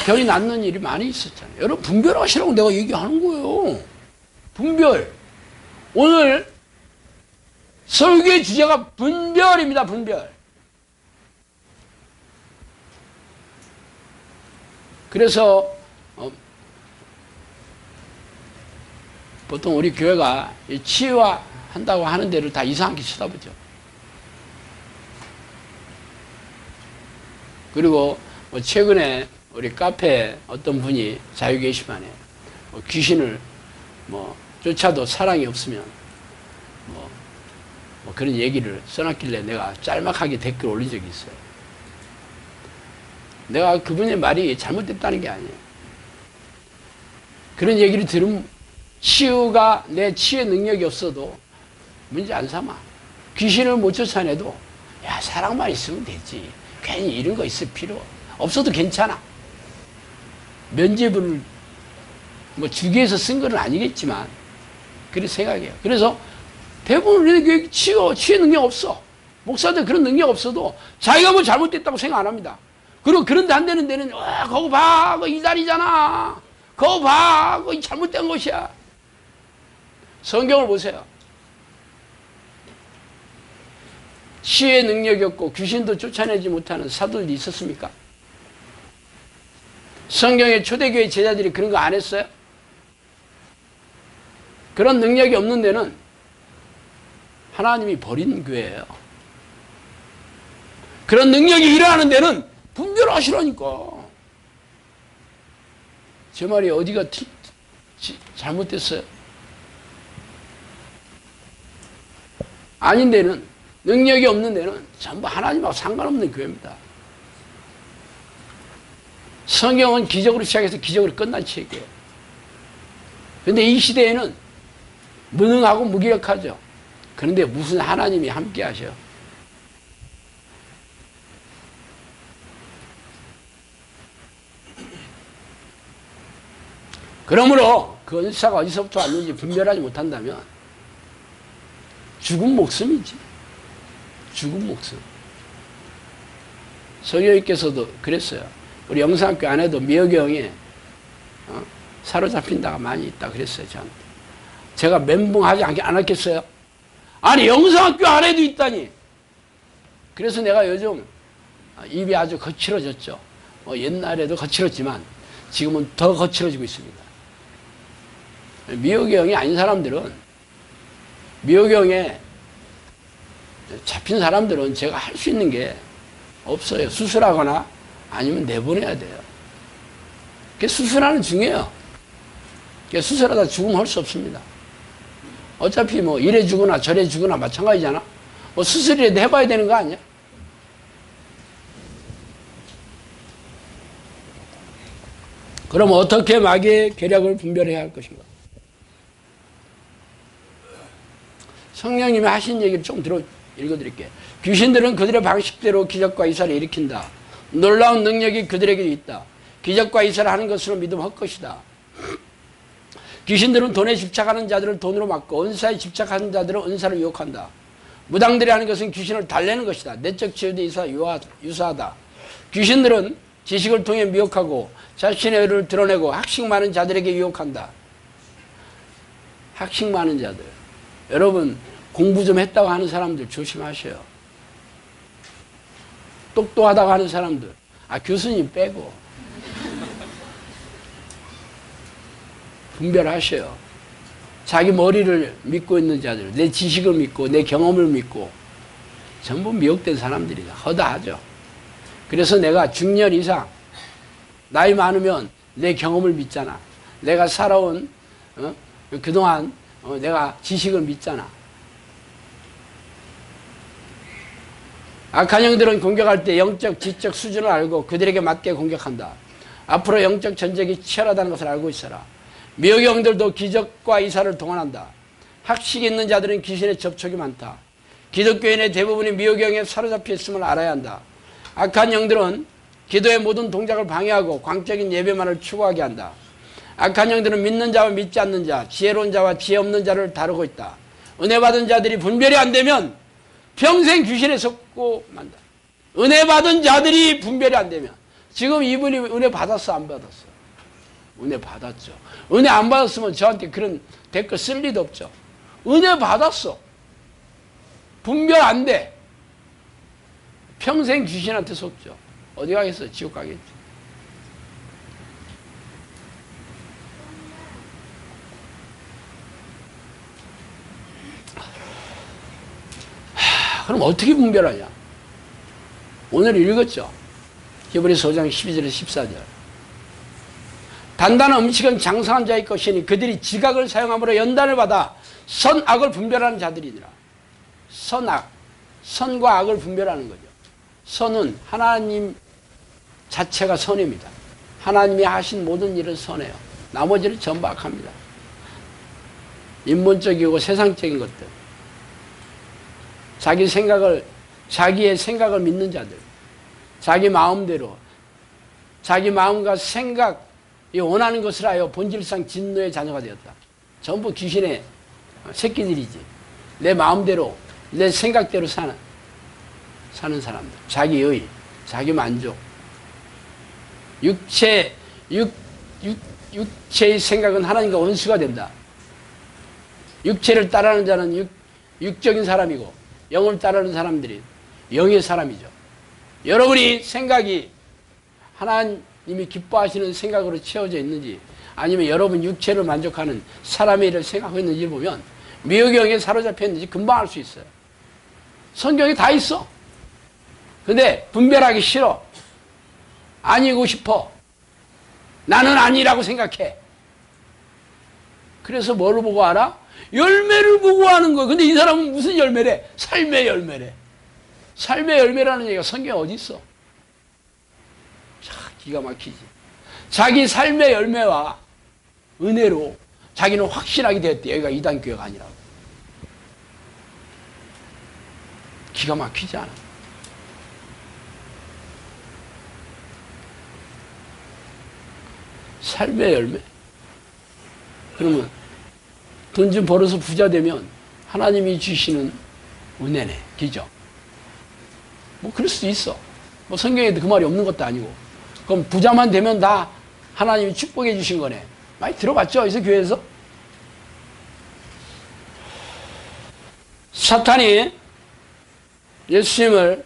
결이 낫는 일이 많이 있었잖아요. 여러분 분별하시라고 내가 얘기하는 거예요. 분별. 오늘 설교의 주제가 분별입니다. 분별. 그래서 보통 우리 교회가 치유한다고 하는 데를 다 이상하게 쳐다보죠. 그리고 뭐 최근에 우리 카페에 어떤 분이 자유 게시판에 뭐 귀신을 뭐 쫓아도 사랑이 없으면 뭐 그런 얘기를 써놨길래 내가 짤막하게 댓글 올린 적이 있어요. 내가 그분의 말이 잘못됐다는 게 아니에요. 그런 얘기를 들으면 치유가 내 치유의 능력이 없어도 문제 안 삼아. 귀신을 못 쫓아내도 야 사랑만 있으면 되지. 괜히 이런 거 있을 필요 없어도 괜찮아. 면죄부를 뭐 주기 위해서 쓴 건 아니겠지만 그렇게 생각해요. 그래서 대부분 우리 치유의 능력 없어. 목사들 그런 능력 없어도 자기가 뭐 잘못됐다고 생각 안 합니다. 그리고 그런데 안 되는 데는 그거 봐, 그거 이단이잖아. 그거 봐, 그거 잘못된 것이야. 성경을 보세요. 치유의 능력이 없고 귀신도 쫓아내지 못하는 사도들이 있었습니까? 성경의 초대교회 제자들이 그런 거 안 했어요? 그런 능력이 없는 데는 하나님이 버린 교회예요. 그런 능력이 일어나는 데는 분별하시라니까. 제 말이 어디가 잘못됐어요? 아닌 데는, 능력이 없는 데는 전부 하나님하고 상관없는 교회입니다. 성경은 기적으로 시작해서 기적으로 끝난 책이에요. 그런데 이 시대에는 무능하고 무기력하죠. 그런데 무슨 하나님이 함께 하셔? 그러므로 그 은사가 어디서부터 왔는지 분별하지 못한다면 죽은 목숨이지. 죽은 목숨. 서교님께서도 그랬어요. 우리 영상학교 안에도 미역경에 사로잡힌 데가 많이 있다 그랬어요. 저한테. 제가 멘붕하지 않았겠어요? 아니 영상학교 안에도 있다니. 그래서 내가 요즘 입이 아주 거칠어졌죠. 옛날에도 거칠었지만 지금은 더 거칠어지고 있습니다. 미역경이 아닌 사람들은, 미역경에 잡힌 사람들은 제가 할 수 있는 게 없어요. 수술하거나 아니면 내보내야 돼요. 수술하는 중이에요. 수술하다 죽으면 할 수 없습니다. 어차피 뭐 이래 죽거나 저래 죽거나 마찬가지잖아. 뭐 수술이라도 해봐야 되는 거 아니야? 그럼 어떻게 마귀의 계략을 분별해야 할 것인가? 성령님이 하신 얘기를 좀 읽어드릴게요. 귀신들은 그들의 방식대로 기적과 이사를 일으킨다. 놀라운 능력이 그들에게 있다. 기적과 이사를 하는 것으로 믿으면 헛것이다. 귀신들은 돈에 집착하는 자들을 돈으로 막고 은사에 집착하는 자들은 은사를 유혹한다. 무당들이 하는 것은 귀신을 달래는 것이다. 내적 치유도 유사하다. 귀신들은 지식을 통해 미혹하고 자신의 의를 드러내고 학식 많은 자들에게 유혹한다. 학식 많은 자들. 여러분 공부 좀 했다고 하는 사람들 조심하셔요. 똑똑하다고 하는 사람들. 교수님 빼고. 분별하셔요. 자기 머리를 믿고 있는 자들, 내 지식을 믿고 내 경험을 믿고 전부 미혹된 사람들이다. 허다하죠. 그래서 내가 중년 이상 나이 많으면 내 경험을 믿잖아. 내가 살아온 그동안 내가 지식을 믿잖아. 악한 영들은 공격할 때 영적, 지적 수준을 알고 그들에게 맞게 공격한다. 앞으로 영적 전쟁이 치열하다는 것을 알고 있어라. 미혹의 영들도 기적과 이사를 동원한다. 학식이 있는 자들은 귀신의 접촉이 많다. 기독교인의 대부분이 미혹의 영에 사로잡혀 있음을 알아야 한다. 악한 영들은 기도의 모든 동작을 방해하고 광적인 예배만을 추구하게 한다. 악한 영들은 믿는 자와 믿지 않는 자, 지혜로운 자와 지혜 없는 자를 다루고 있다. 은혜 받은 자들이 분별이 안 되면 평생 귀신에 속고 만다. 은혜 받은 자들이 분별이 안 되면, 지금 이분이 은혜 받았어 안 받았어? 은혜 받았죠. 은혜 안 받았으면 저한테 그런 댓글 쓸 리도 없죠. 은혜 받았어. 분별 안 돼. 평생 귀신한테 속죠. 어디 가겠어? 지옥 가겠지. 그럼 어떻게 분별하냐? 오늘 읽었죠? 히브리서 5장 12절에서 14절. 단단한 음식은 장성한 자의 것이니 그들이 지각을 사용함으로 연단을 받아 선악을 분별하는 자들이니라. 선악, 선과 악을 분별하는 거죠. 선은 하나님 자체가 선입니다. 하나님이 하신 모든 일은 선해요. 나머지는 전부 악합니다. 인본적이고 세상적인 것들, 자기의 생각을 믿는 자들, 자기 마음대로, 자기 마음과 생각이 원하는 것을 하여 본질상 진노의 자녀가 되었다. 전부 귀신의 새끼들이지. 내 마음대로, 내 생각대로 사는 사람들. 자기의, 자기 만족. 육체의 생각은 하나님과 원수가 된다. 육체를 따르는 자는 육적인 사람이고, 영을 따르는 사람들이 영의 사람이죠. 여러분이 생각이 하나님이 기뻐하시는 생각으로 채워져 있는지, 아니면 여러분 육체를 만족하는 사람의 일을 생각하고 있는지 보면 미혹영에 사로잡혀 있는지 금방 알 수 있어요. 성경에 다 있어. 근데 분별하기 싫어. 아니고 싶어. 나는 아니라고 생각해. 그래서 뭐를 보고 알아? 열매를 보고 하는 거야. 근데 이 사람은 무슨 열매래? 삶의 열매래. 삶의 열매라는 얘기가 성경에 어디 있어? 기가 막히지. 자기 삶의 열매와 은혜로 자기는 확신하게 되었대. 여기가 이단교회가 아니라고. 기가 막히지 않아? 삶의 열매. 그러면 돈 좀 벌어서 부자 되면 하나님이 주시는 은혜네. 그죠? 뭐 그럴 수도 있어. 뭐 성경에도 그 말이 없는 것도 아니고. 그럼 부자만 되면 다 하나님이 축복해 주신 거네. 많이 들어봤죠? 그래서 교회에서? 사탄이 예수님을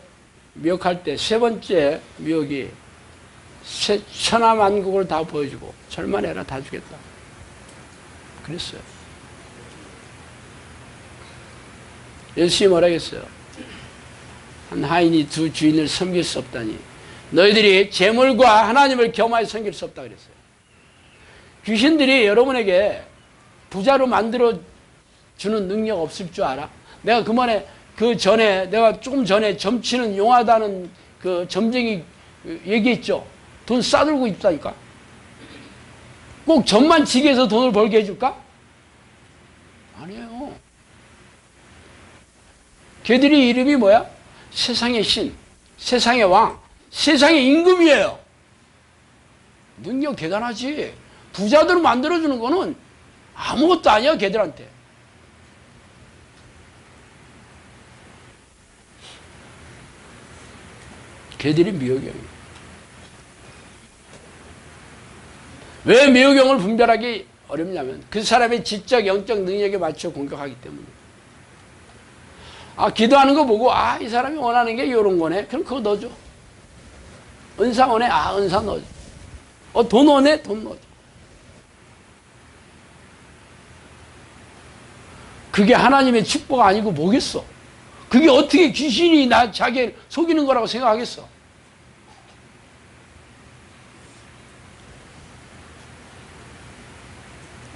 미혹할 때 세 번째 미혹이 천하만국을 다 보여주고 절만해라 다 주겠다. 그랬어요. 예수님이 뭐라 했어요? 한 하인이 두 주인을 섬길 수 없다니 너희들이 재물과 하나님을 겸하여 섬길 수 없다 그랬어요. 귀신들이 여러분에게 부자로 만들어주는 능력 없을 줄 알아? 내가 내가 조금 전에 점치는 용하다는 그 점쟁이 얘기했죠? 돈 싸들고 있다니까? 꼭 점만 치게 해서 돈을 벌게 해줄까? 아니에요. 걔들이 이름이 뭐야? 세상의 신, 세상의 왕, 세상의 임금이에요. 능력 대단하지. 부자들을 만들어주는 거는 아무것도 아니야, 걔들한테. 걔들이 미혹영이에요. 왜 미혹영을 분별하기 어렵냐면 그 사람의 지적, 영적 능력에 맞춰 공격하기 때문에. 기도하는 거 보고 이 사람이 원하는 게 이런 거네. 그럼 그거 넣어줘. 은사 원해? 은사 넣어줘. 돈 원해? 돈 넣어줘. 그게 하나님의 축복 아니고 뭐겠어? 그게 어떻게 귀신이 자기를 속이는 거라고 생각하겠어?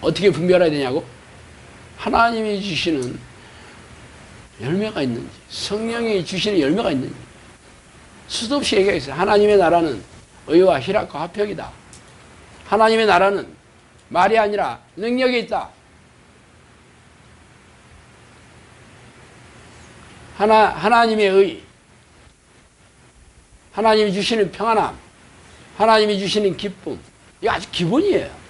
어떻게 분별해야 되냐고? 하나님이 주시는 열매가 있는지, 성령이 주시는 열매가 있는지. 수도 없이 얘기했어요. 하나님의 나라는 의와 희락과 화평이다. 하나님의 나라는 말이 아니라 능력이 있다. 하나님의 의, 하나님이 주시는 평안함, 하나님이 주시는 기쁨, 이거 아주 기본이에요.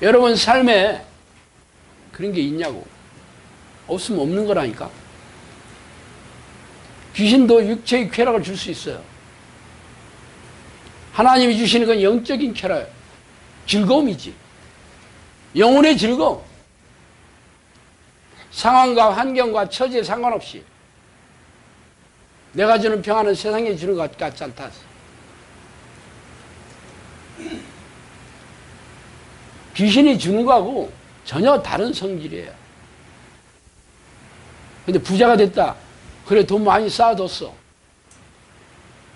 여러분 삶에 그런 게 있냐고. 없으면 없는 거라니까. 귀신도 육체의 쾌락을 줄 수 있어요. 하나님이 주시는 건 영적인 쾌락, 즐거움이지. 영혼의 즐거움. 상황과 환경과 처지에 상관없이 내가 주는 평안은 세상에 주는 것 같지 않다. 귀신이 주는 거하고 전혀 다른 성질이에요. 근데 부자가 됐다. 그래, 돈 많이 쌓아뒀어.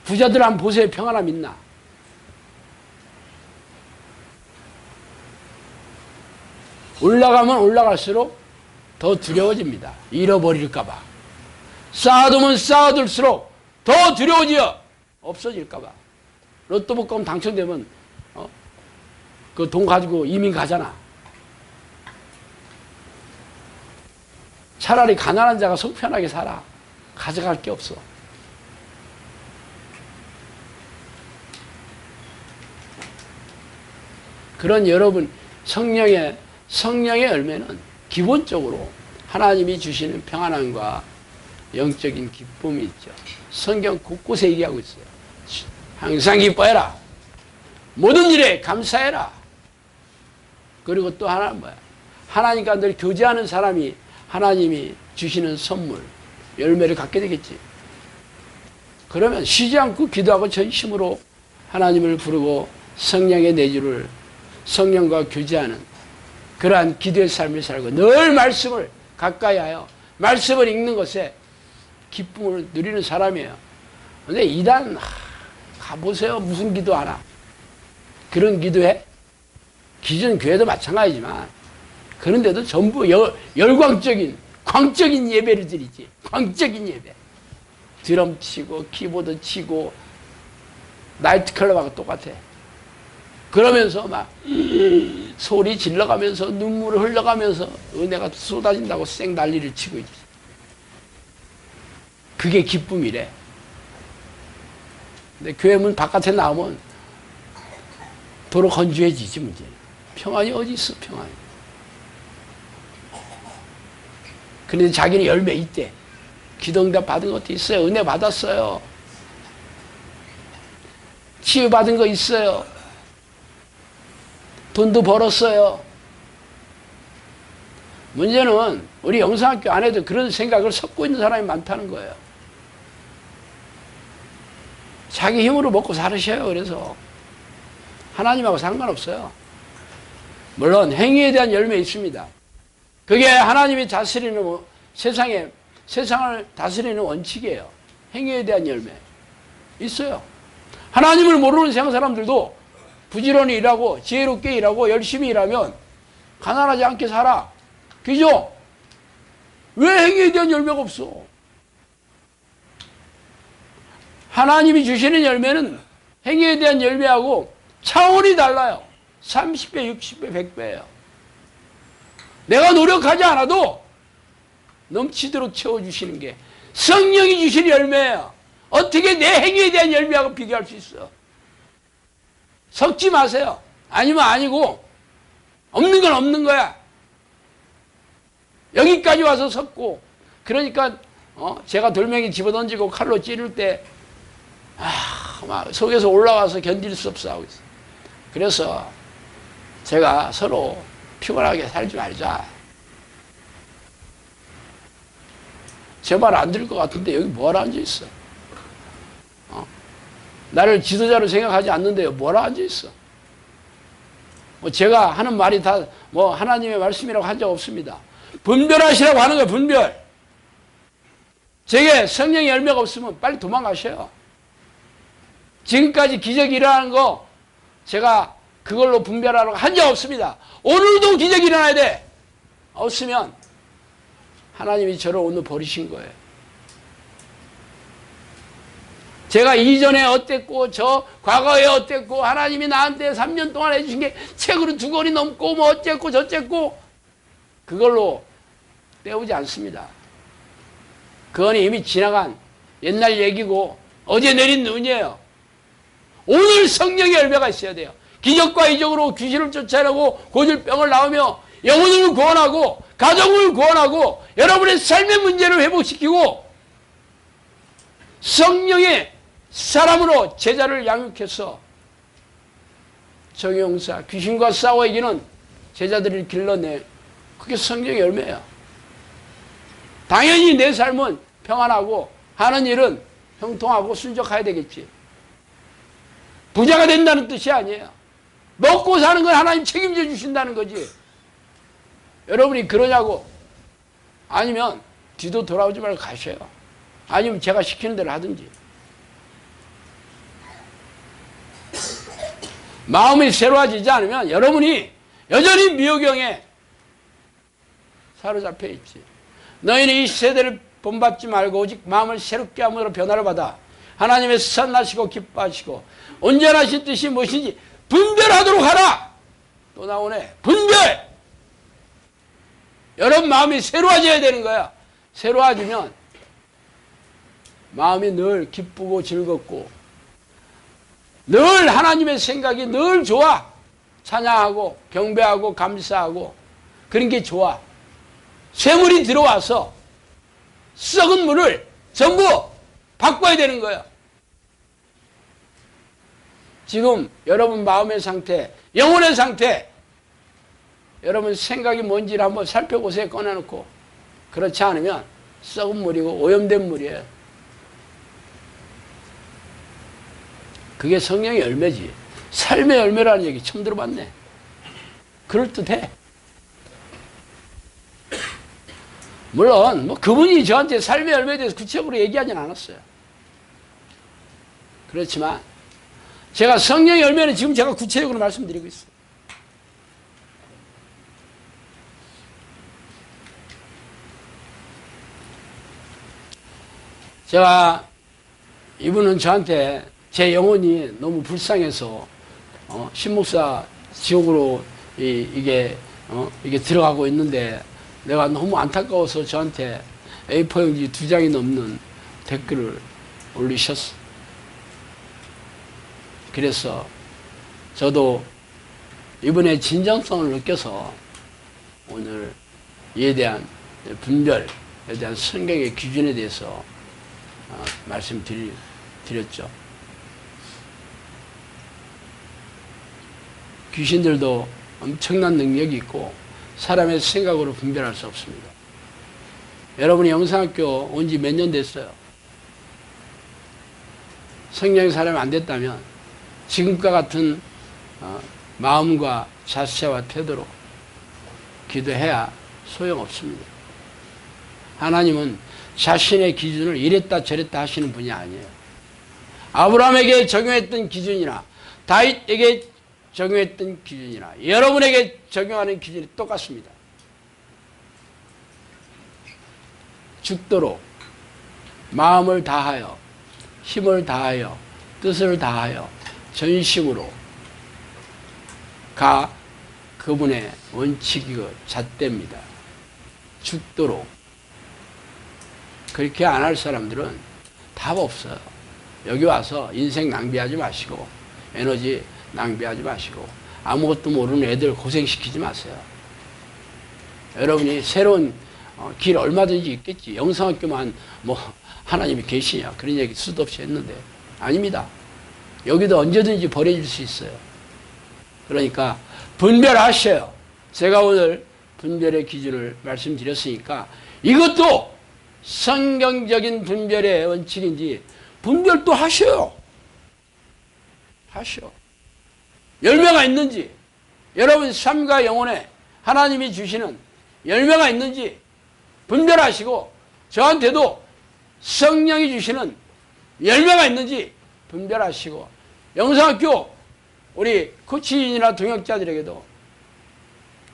부자들 한번 보세요. 평안함 있나? 올라가면 올라갈수록 더 두려워집니다. 잃어버릴까봐. 쌓아두면 쌓아둘수록 더 두려워져. 없어질까봐. 로또 복권 당첨되면 그 돈 가지고 이민 가잖아. 차라리 가난한 자가 속 편하게 살아. 가져갈 게 없어. 그런 여러분 성령의 열매는 기본적으로 하나님이 주시는 평안함과 영적인 기쁨이 있죠. 성경 곳곳에 얘기하고 있어요. 항상 기뻐해라. 모든 일에 감사해라. 그리고 또 하나는 뭐야? 하나님과 늘 교제하는 사람이 하나님이 주시는 선물, 열매를 갖게 되겠지. 그러면 쉬지 않고 기도하고 전심으로 하나님을 부르고 성령의 내주를 성령과 교제하는 그러한 기도의 삶을 살고 늘 말씀을 가까이 하여 말씀을 읽는 것에 기쁨을 누리는 사람이에요. 근데 이단 가보세요. 무슨 기도하나? 그런 기도해? 기존 교회도 마찬가지지만 그런데도 전부 열광적인 광적인 예배를 드리지. 광적인 예배. 드럼 치고 키보드 치고 나이트클럽하고 똑같아. 그러면서 막 소리 질러가면서 눈물을 흘려가면서 은혜가 쏟아진다고 쌩 난리를 치고 있지. 그게 기쁨이래. 근데 교회 문 바깥에 나오면 도로 건조해지지 문제는. 평안이 어디 있어 평안이. 그런데 자기는 열매 있대. 기도응답 받은 것도 있어요. 은혜 받았어요. 치유받은 거 있어요. 돈도 벌었어요. 문제는 우리 영상학교 안에도 그런 생각을 섞고 있는 사람이 많다는 거예요. 자기 힘으로 먹고 살으셔요. 그래서 하나님하고 상관없어요. 물론 행위에 대한 열매 있습니다. 그게 하나님이 다스리는 세상을 다스리는 원칙이에요. 행위에 대한 열매 있어요. 하나님을 모르는 세상 사람들도 부지런히 일하고 지혜롭게 일하고 열심히 일하면 가난하지 않게 살아. 그죠? 왜 행위에 대한 열매가 없어? 하나님이 주시는 열매는 행위에 대한 열매하고 차원이 달라요. 30배, 60배, 100배예요. 내가 노력하지 않아도 넘치도록 채워주시는 게 성령이 주신 열매예요. 어떻게 내 행위에 대한 열매하고 비교할 수 있어? 섞지 마세요. 아니면 아니고 없는 건 없는 거야. 여기까지 와서 섞고 그러니까 제가 돌멩이 집어던지고 칼로 찌를 때 막 속에서 올라와서 견딜 수 없어 하고 있어요. 그래서 제가 서로 피곤하게 살지 말자. 제 말 안 들을 것 같은데 여기 뭐하러 앉아있어? 나를 지도자로 생각하지 않는데요. 뭐하러 앉아있어? 제가 하는 말이 다 하나님의 말씀이라고 한 적 없습니다. 분별하시라고 하는 거예요. 분별. 제게 성령의 열매가 없으면 빨리 도망가셔요. 지금까지 기적이 일어나는 거 제가 그걸로 분별하라고 한 적 없습니다. 오늘도 기적이 일어나야 돼. 없으면 하나님이 저를 오늘 버리신 거예요. 제가 이전에 어땠고 저 과거에 어땠고 하나님이 나한테 3년 동안 해주신 게 책으로 2권이 넘고 뭐 어쨌고 저쨌고 그걸로 때우지 않습니다. 그건 이미 지나간 옛날 얘기고 어제 내린 눈이에요. 오늘 성령의 열매가 있어야 돼요. 기적과 이적으로 귀신을 쫓아내고 고질병을 나오며 영혼을 구원하고 가정을 구원하고 여러분의 삶의 문제를 회복시키고 성령의 사람으로 제자를 양육해서 정용사 귀신과 싸워 이기는 제자들을 길러내. 그게 성령의 열매야. 당연히 내 삶은 평안하고 하는 일은 형통하고 순적해야 되겠지. 부자가 된다는 뜻이 아니에요. 먹고 사는 건 하나님 책임져 주신다는 거지. 여러분이 그러냐고. 아니면 뒤도 돌아오지 말고 가셔요. 아니면 제가 시키는 대로 하든지. 마음이 새로워지지 않으면 여러분이 여전히 미혹경에 사로잡혀 있지. 너희는 이 세대를 본받지 말고 오직 마음을 새롭게 함으로 변화를 받아 하나님의 선하시고 기뻐하시고 온전하신 뜻이 무엇인지 분별하도록 하라. 또 나오네. 분별. 여러분 마음이 새로워져야 되는 거야. 새로워지면 마음이 늘 기쁘고 즐겁고 늘 하나님의 생각이 늘 좋아. 찬양하고 경배하고 감사하고 그런 게 좋아. 쇠물이 들어와서 썩은 물을 전부 바꿔야 되는 거야. 지금 여러분 마음의 상태, 영혼의 상태, 여러분 생각이 뭔지를 한번 살펴보세요. 꺼내놓고. 그렇지 않으면 썩은 물이고 오염된 물이에요. 그게 성령의 열매지. 삶의 열매라는 얘기 처음 들어봤네. 그럴듯해. 물론 뭐 그분이 저한테 삶의 열매에 대해서 구체적으로 얘기하진 않았어요. 그렇지만 제가 성령의 열매는 지금 제가 구체적으로 말씀드리고 있어요. 제가 이분은 저한테 제 영혼이 너무 불쌍해서 신목사 지옥으로 이게 들어가고 있는데 내가 너무 안타까워서 저한테 A4용지 2장이 넘는 댓글을 올리셨어. 그래서 저도 이분의 진정성을 느껴서 오늘 이에 대한 분별에 대한 성경의 기준에 대해서 말씀드렸죠. 귀신들도 엄청난 능력이 있고 사람의 생각으로 분별할 수 없습니다. 여러분이 영상학교 온 지 몇 년 됐어요. 성령의 사람이 안 됐다면 지금과 같은 마음과 자세와 태도로 기도해야 소용없습니다. 하나님은 자신의 기준을 이랬다 저랬다 하시는 분이 아니에요. 아브라함에게 적용했던 기준이나 다윗에게 적용했던 기준이나 여러분에게 적용하는 기준이 똑같습니다. 죽도록 마음을 다하여 힘을 다하여 뜻을 다하여 전심으로 가 그분의 원칙이고 잣대입니다. 죽도록. 그렇게 안 할 사람들은 답 없어요. 여기 와서 인생 낭비하지 마시고 에너지 낭비하지 마시고 아무것도 모르는 애들 고생시키지 마세요. 여러분이 새로운 길 얼마든지 있겠지. 영성학교만 뭐 하나님이 계시냐 그런 얘기 수도 없이 했는데 아닙니다. 여기도 언제든지 버려질 수 있어요. 그러니까 분별하셔요. 제가 오늘 분별의 기준을 말씀드렸으니까 이것도 성경적인 분별의 원칙인지 분별도 하셔요. 하셔. 열매가 있는지 여러분 삶과 영혼에 하나님이 주시는 열매가 있는지 분별하시고 저한테도 성령이 주시는 열매가 있는지 분별하시고 영성학교 우리 코치인이나 동역자들에게도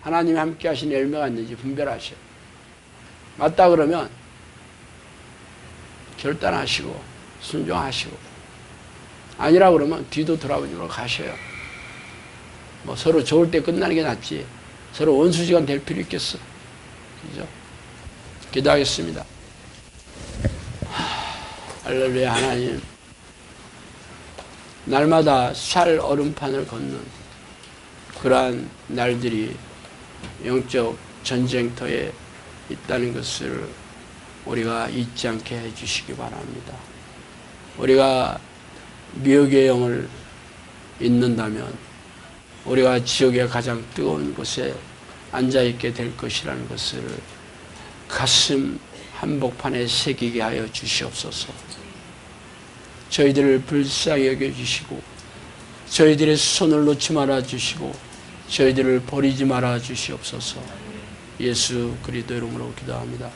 하나님이 함께 하신 열매가 있는지 분별하셔요. 맞다 그러면 결단하시고 순종하시고 아니라 그러면 뒤도 돌아보지로 가셔요. 뭐 서로 좋을 때 끝나는 게 낫지 서로 원수지간 될 필요 있겠어. 그죠? 기도하겠습니다. 할렐루야. 하나님 날마다 살 얼음판을 걷는 그러한 날들이 영적 전쟁터에 있다는 것을 우리가 잊지 않게 해주시기 바랍니다. 우리가 미혹의 영을 잊는다면 우리가 지옥의 가장 뜨거운 곳에 앉아있게 될 것이라는 것을 가슴 한복판에 새기게 하여 주시옵소서. 저희들을 불쌍히 여겨주시고 저희들의 손을 놓지 말아 주시고 저희들을 버리지 말아 주시옵소서. 예수 그리스도 이름으로 기도합니다.